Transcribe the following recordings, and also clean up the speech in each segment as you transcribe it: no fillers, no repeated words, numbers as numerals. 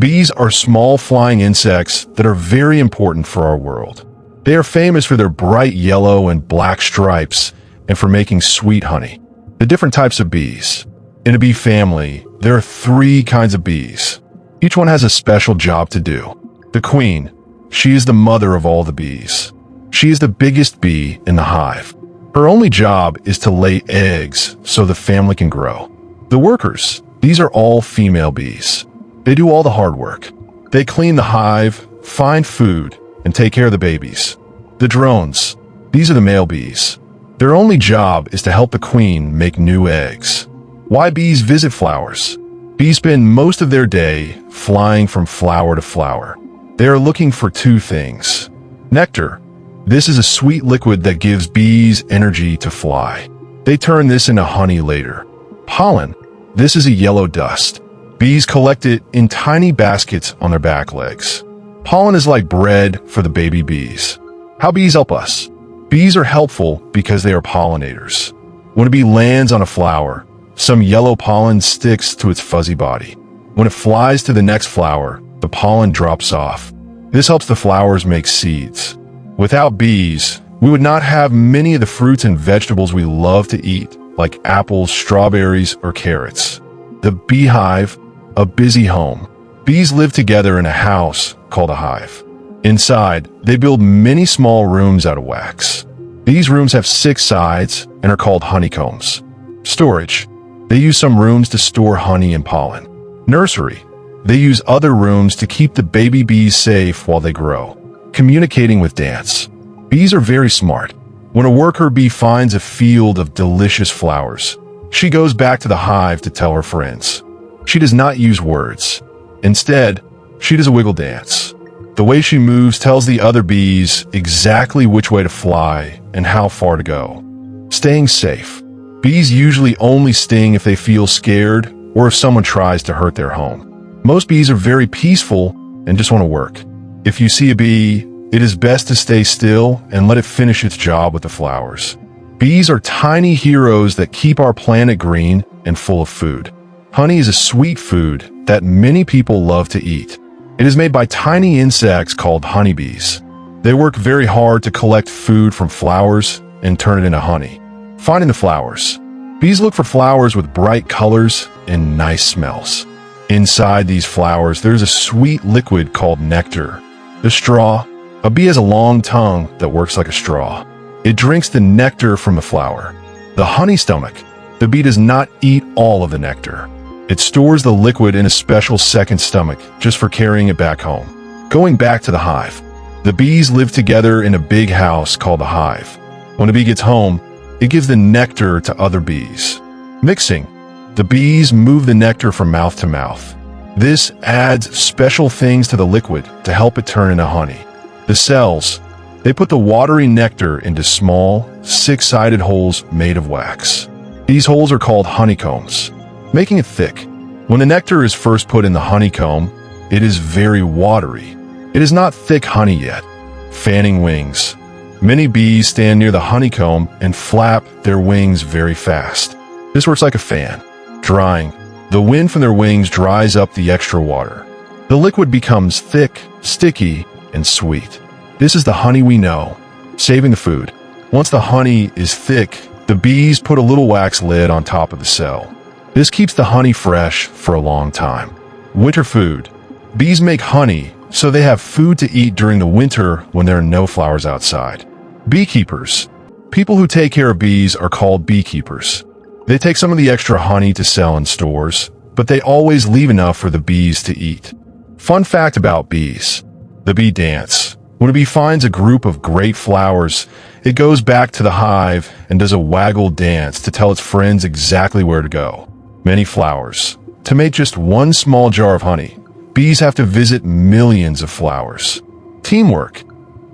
Bees are small flying insects that are very important for our world. They are famous for their bright yellow and black stripes and for making sweet honey. The different types of bees. In a bee family, there are 3 kinds of bees. Each one has a special job to do. The queen, she is the mother of all the bees. She is the biggest bee in the hive. Her only job is to lay eggs so the family can grow. The workers, these are all female bees. They do all the hard work. They clean the hive, find food, and take care of the babies. The drones, these are the male bees. Their only job is to help the queen make new eggs. Why bees visit flowers? Bees spend most of their day flying from flower to flower. They are looking for 2 things. Nectar. This is a sweet liquid that gives bees energy to fly. They turn this into honey later. Pollen. This is a yellow dust. Bees collect it in tiny baskets on their back legs. Pollen is like bread for the baby bees. How bees help us? Bees are helpful because they are pollinators. When a bee lands on a flower, some yellow pollen sticks to its fuzzy body. When it flies to the next flower, the pollen drops off. This helps the flowers make seeds. Without bees, we would not have many of the fruits and vegetables we love to eat, like apples, strawberries, or carrots. The beehive, a busy home. Bees live together in a house called a hive. Inside, they build many small rooms out of wax. These rooms have 6 sides and are called honeycombs. Storage. They use some rooms to store honey and pollen. Nursery. They use other rooms to keep the baby bees safe while they grow. Communicating with dance. Bees are very smart. When a worker bee finds a field of delicious flowers, she goes back to the hive to tell her friends. She does not use words. Instead, she does a wiggle dance. The way she moves tells the other bees exactly which way to fly and how far to go. Staying safe. Bees usually only sting if they feel scared or if someone tries to hurt their home. Most bees are very peaceful and just want to work. If you see a bee, it is best to stay still and let it finish its job with the flowers. Bees are tiny heroes that keep our planet green and full of food. Honey is a sweet food that many people love to eat. It is made by tiny insects called honeybees. They work very hard to collect food from flowers and turn it into honey. Finding the flowers. Bees look for flowers with bright colors and nice smells. Inside these flowers, there's a sweet liquid called nectar. The straw. A bee has a long tongue that works like a straw. It drinks the nectar from the flower. The honey stomach. The bee does not eat all of the nectar. It stores the liquid in a special second stomach just for carrying it back home. Going back to the hive. The bees live together in a big house called the hive. When a bee gets home, it gives the nectar to other bees. Mixing. The bees move the nectar from mouth to mouth. This adds special things to the liquid to help it turn into honey. The cells. They put the watery nectar into small, 6-sided holes made of wax. These holes are called honeycombs. Making it thick. When the nectar is first put in the honeycomb, it is very watery. It is not thick honey yet. Fanning wings. Many bees stand near the honeycomb and flap their wings very fast. This works like a fan. Drying. The wind from their wings dries up the extra water. The liquid becomes thick, sticky, and sweet. This is the honey we know. Saving the food. Once the honey is thick, the bees put a little wax lid on top of the cell. This keeps the honey fresh for a long time. Winter food. Bees make honey so they have food to eat during the winter when there are no flowers outside. Beekeepers. People who take care of bees are called beekeepers. They take some of the extra honey to sell in stores, but they always leave enough for the bees to eat. Fun fact about bees. The bee dance. When a bee finds a group of great flowers, it goes back to the hive and does a waggle dance to tell its friends exactly where to go. Many flowers. To make just one small jar of honey, bees have to visit millions of flowers. Teamwork.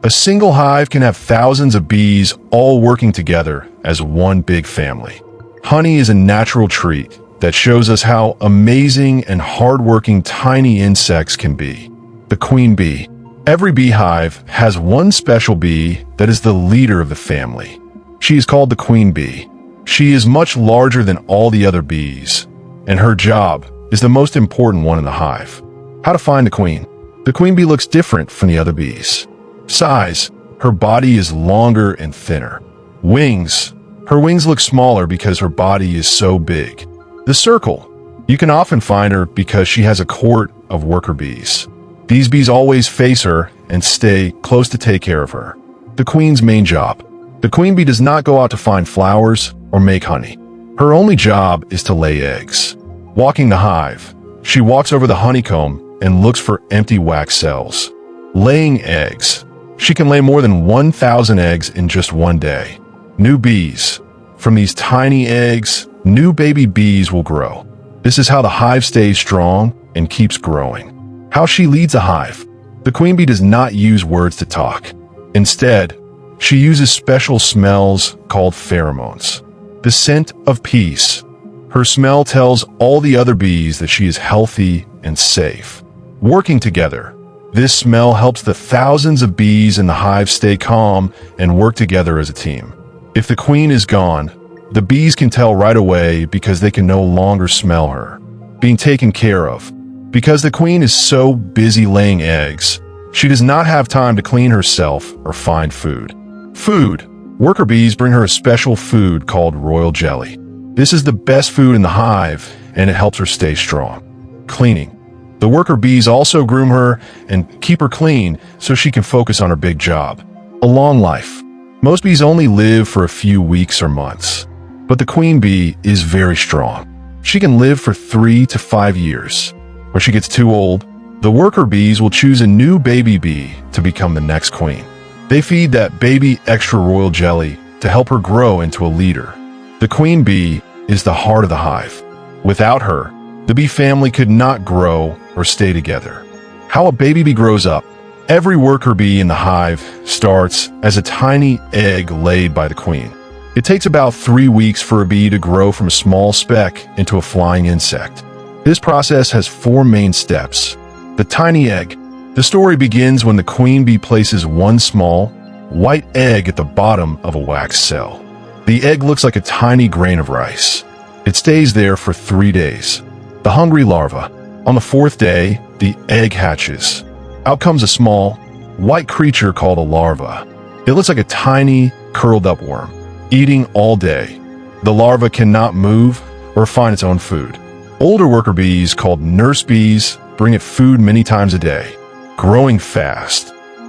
A single hive can have thousands of bees all working together as one big family. Honey is a natural treat that shows us how amazing and hardworking tiny insects can be. The queen bee. Every beehive has one special bee that is the leader of the family. She is called the queen bee. She is much larger than all the other bees, and her job is the most important one in the hive. How to find the queen. The queen bee looks different from the other bees. Size. Her body is longer and thinner. Wings. Her wings look smaller because her body is so big. The circle. You can often find her because she has a court of worker bees. These bees always face her and stay close to take care of her. The queen's main job. The queen bee does not go out to find flowers or make honey. Her only job is to lay eggs. Walking the hive. She walks over the honeycomb and looks for empty wax cells. Laying eggs. She can lay more than 1,000 eggs in just one day. New bees. From these tiny eggs, new baby bees will grow. This is how the hive stays strong and keeps growing. How she leads a hive. The queen bee does not use words to talk. Instead, she uses special smells called pheromones. The scent of peace. Her smell tells all the other bees that she is healthy and safe. Working together. This smell helps the thousands of bees in the hive stay calm and work together as a team. If the queen is gone, the bees can tell right away because they can no longer smell her. Being taken care of. Because the queen is so busy laying eggs, she does not have time to clean herself or find food. Food. Worker bees bring her a special food called royal jelly. This is the best food in the hive, and it helps her stay strong. Cleaning. The worker bees also groom her and keep her clean so she can focus on her big job. A long life. Most bees only live for a few weeks or months, but the queen bee is very strong. She can live for 3 to 5 years. When she gets too old, the worker bees will choose a new baby bee to become the next queen. They feed that baby extra royal jelly to help her grow into a leader. The queen bee is the heart of the hive. Without her, the bee family could not grow or stay together. How a baby bee grows up. Every worker bee in the hive starts as a tiny egg laid by the queen. It takes about 3 weeks for a bee to grow from a small speck into a flying insect. This process has 4 main steps. The tiny egg. The story begins when the queen bee places one small, white egg at the bottom of a wax cell. The egg looks like a tiny grain of rice. It stays there for 3 days. The hungry larva. On the 4th day, the egg hatches. Out comes a small, white creature called a larva. It looks like a tiny, curled-up worm, eating all day. The larva cannot move or find its own food. Older worker bees, called nurse bees, bring it food many times a day. Growing fast.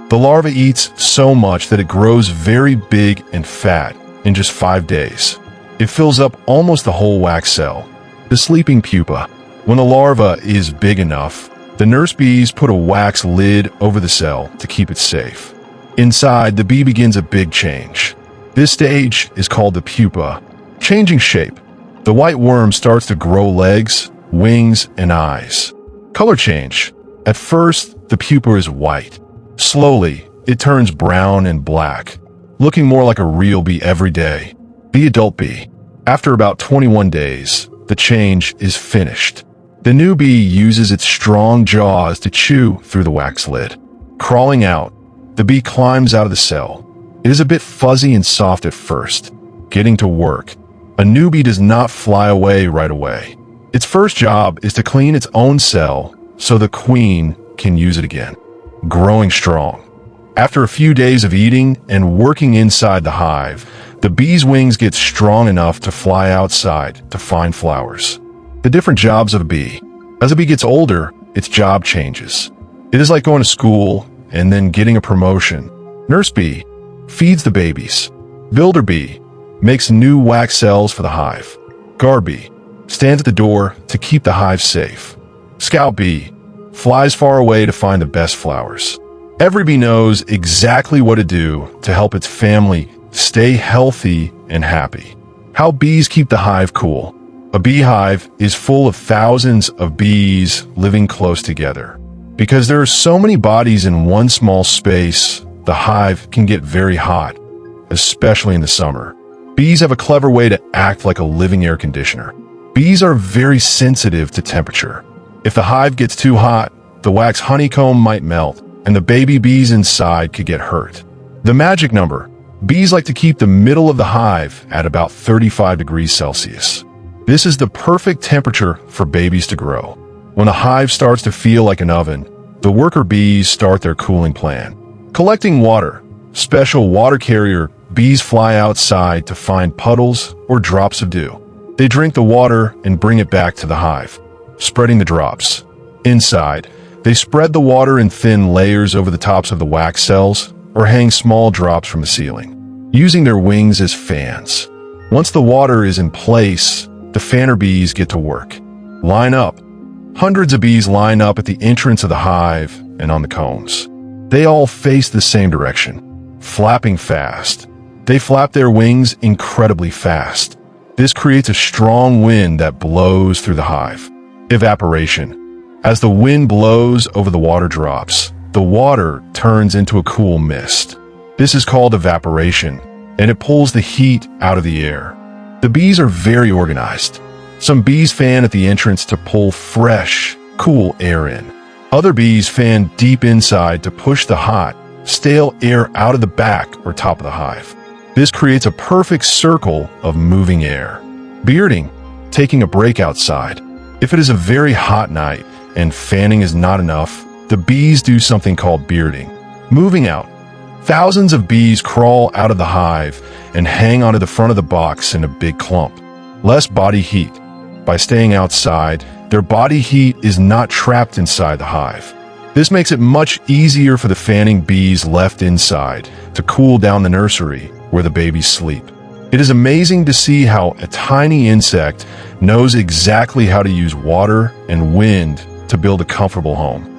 The larva eats so much that it grows very big and fat in just 5 days. It fills up almost the whole wax cell. The sleeping pupa. When the larva is big enough, the nurse bees put a wax lid over the cell to keep it safe. Inside, the bee begins a big change. This stage is called the pupa. Changing shape. The white worm starts to grow legs, wings, and eyes. Color change. At first, the pupa is white. Slowly, it turns brown and black, looking more like a real bee every day. The adult bee. After about 21 days, the change is finished. The new bee uses its strong jaws to chew through the wax lid. Crawling out, the bee climbs out of the cell. It is a bit fuzzy and soft at first. Getting to work. A new bee does not fly away right away. Its first job is to clean its own cell so the queen can use it again. Growing strong. After a few days of eating and working inside the hive, the bee's wings get strong enough to fly outside to find flowers. The different jobs of a bee. As a bee gets older, its job changes. It is like going to school and then getting a promotion. Nurse bee feeds the babies. Builder bee makes new wax cells for the hive. Guard bee stands at the door to keep the hive safe. Scout bee flies far away to find the best flowers. Every bee knows exactly what to do to help its family stay healthy and happy. How bees keep the hive cool. A beehive is full of thousands of bees living close together. Because there are so many bodies in one small space, the hive can get very hot, especially in the summer. Bees have a clever way to act like a living air conditioner. Bees are very sensitive to temperature. If the hive gets too hot, the wax honeycomb might melt, and the baby bees inside could get hurt. The magic number. Bees like to keep the middle of the hive at about 35 degrees Celsius. This is the perfect temperature for babies to grow. When the hive starts to feel like an oven, the worker bees start their cooling plan. Collecting water. Special water carrier bees fly outside to find puddles or drops of dew. They drink the water and bring it back to the hive, spreading the drops. Inside, they spread the water in thin layers over the tops of the wax cells or hang small drops from the ceiling, using their wings as fans. Once the water is in place, the fanner bees get to work. Line up. Hundreds of bees line up at the entrance of the hive and on the combs. They all face the same direction, flapping fast. They flap their wings incredibly fast. This creates a strong wind that blows through the hive. Evaporation. As the wind blows over the water drops, the water turns into a cool mist. This is called evaporation, and it pulls the heat out of the air. The bees are very organized. Some bees fan at the entrance to pull fresh, cool air in. Other bees fan deep inside to push the hot, stale air out of the back or top of the hive. This creates a perfect circle of moving air. Bearding, taking a break outside. If it is a very hot night and fanning is not enough, the bees do something called bearding. Moving out. Thousands of bees crawl out of the hive and hang onto the front of the box in a big clump. Less body heat. By staying outside, their body heat is not trapped inside the hive. This makes it much easier for the fanning bees left inside to cool down the nursery where the babies sleep. It is amazing to see how a tiny insect knows exactly how to use water and wind to build a comfortable home.